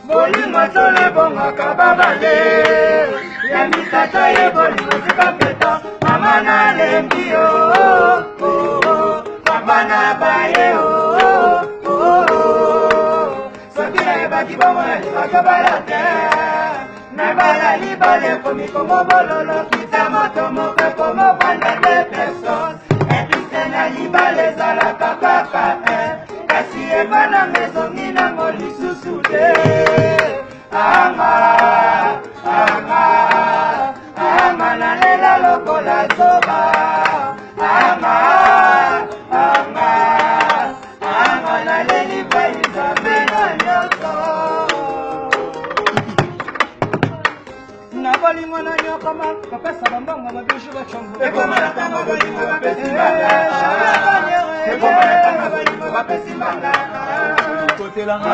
Bolingo tole bongo kababale ya misata ye bolingo sikapeta mama na lembi papa na baye soki na yebaki bongo na libaka bala te na bala libale komi komo bololo kita moto mope komo banda de personnes epise na libale ezalaka kaka kasi ebana mezongi nango lisusu te anga nalela lokola zoba anga naleli baizambe na nyonso na bolingo na nyokoma bapesa bambongo babiju bachongo ekomanatanga bolingo bapesi mbanga ekomanatanga bolingo bapesi mbanga kotelanga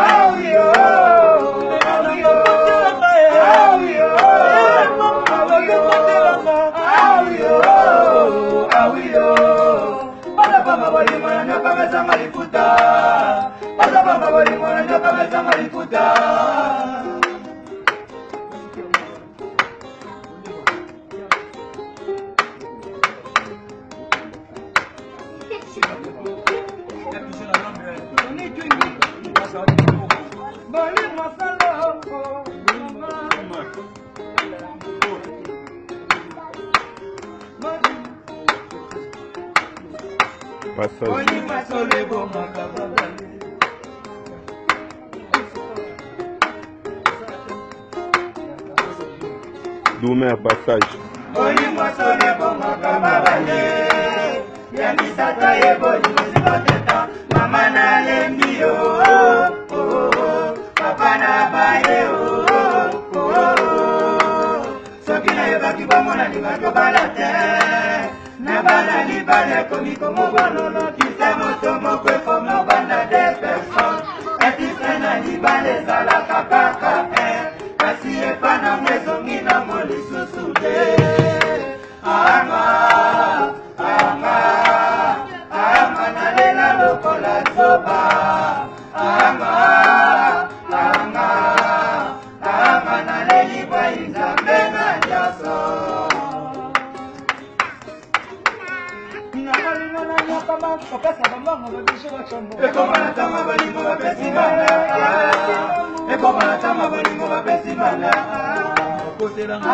Doumé à passage. Mama na lembi papa na baye soki na yebaki bongo na libaka bala te na bala libale komi komo bololo kisa moto moko ekomo banda de personnes epise na libale ezalaka kaka kasi epanango ezongi nango lisusu te anga nalela lokola zoba anga naleli baizambe na nyonso nakolingo na nyokama kopesa bambongo babiju bachongo ekomanatanga bolingo bapesi mbala ekomanatanga bolingo bapesi mbala kotelanga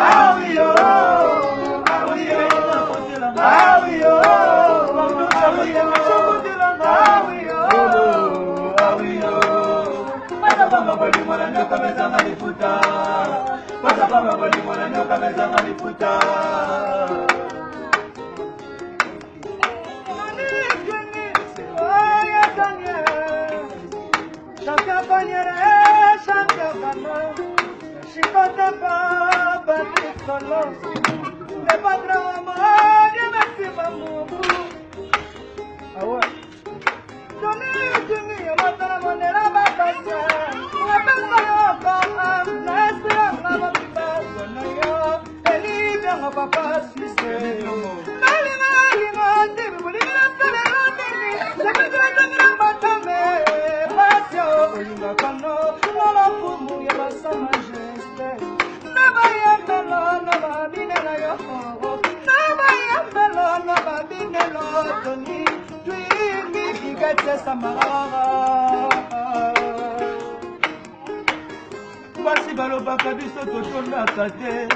basi balobaka biso totondaka te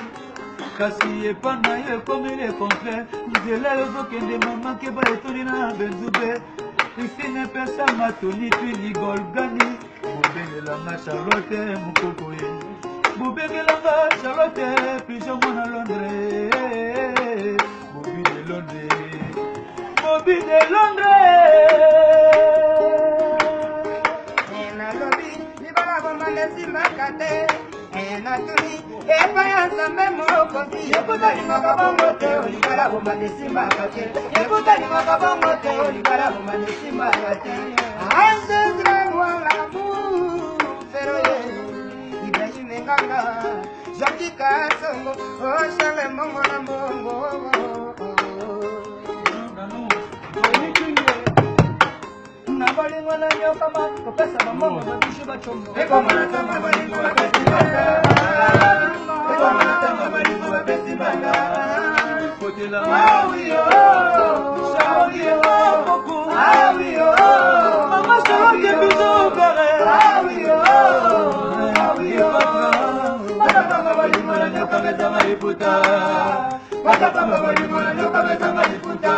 kasi epana ye ekomi le contraire nzela ezokende mamake baetoli na benzube isine pesa matoni twi ligolgani bobengelanga charlotte mokoko ye bobengelanga charlotte piso mwana londres bobi de londres nalobi libala bomanga simbaka te natuni epaya nzambe mokozi ekutalingaka bongo te olingala bomanga esimbaka te ekutalingaka bongo te olingala bomanga esimbaka te anzezrewalamu feroye ibrahim enganga jaki kasongo oshale mbongo na mbongo nabali bolingo na nyokama kopesa bambongo babishu bachombo ekomana tanga bolingo babesimanga ekomana tanga bolingo babesimanga kotela awio shawio boku awio mama shawio bizo bere awio awio mata tanga bolingo na nyokama tanga liputa mata tanga bolingo na nyokama tanga liputa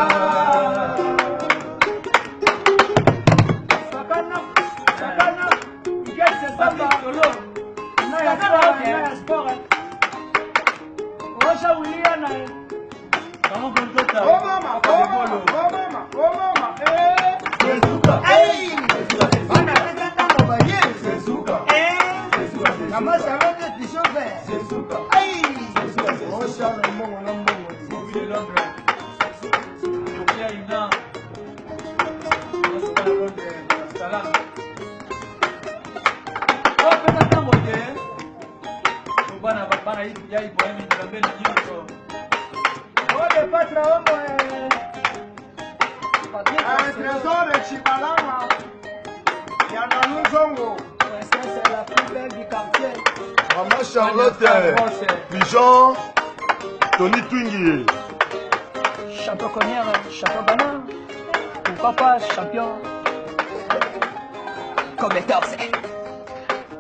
Trésor de Chibalama, Yandanou Zongo. C'est la plus belle du quartier. Maman Charlotte, Pigeon, Tony Twingy. Champion Connière, champion Banane. Pourquoi pas champion comme les torses.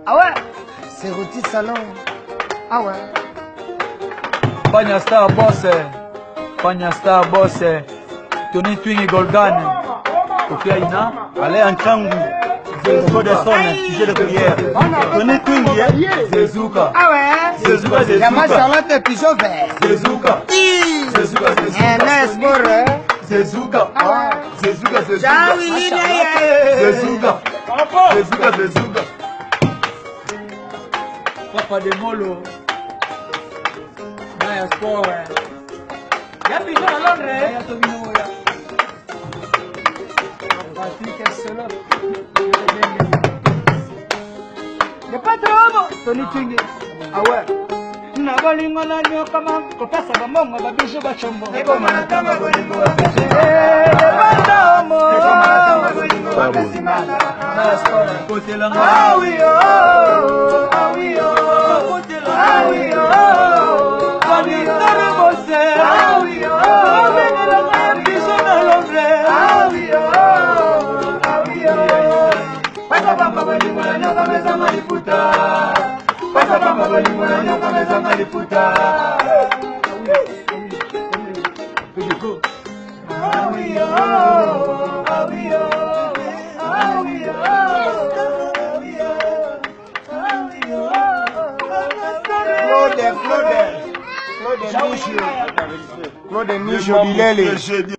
Ah ouais, C'est Roti Salon. Ah ouais. Panya Star Boss, Panya Star Boss, Tony Twingy Golgan, Ofiaina, Allez en Changu. Zézo de Sonne, sujet de prière. Tony Twingy, Zézouka. Ah ouais. Zézouka, Yama Zézouka. Charlotte Pigeon vert. Zézouka. Zézouka, Un sport. Zézouka. Ah ouais. Zézouka, Zézouka. Zézouka. Zézouka. Zézouka, Zézouka. Papa de Molo, Naya Sport. Y'a Pigeon à Londres. Y'a Tobino, y'a. Y'a pas de homme. Tony Twingy. Ah ouais. Na bolingo na nyokama kopesa bambongo babishu bachombo ekomana tanga bolingo babishu bandomo ekomana tanga bolingo babesimana na sport kotelanga awio awio kotelanga awio kamitare bose awio abenela bisho na Londres awio awio pesa bamba bolingo na nyokama za maliputa pasa papa bolingo na nyonga meza maliputa awio awio awio Claude Michou. Claude Michou Bilele.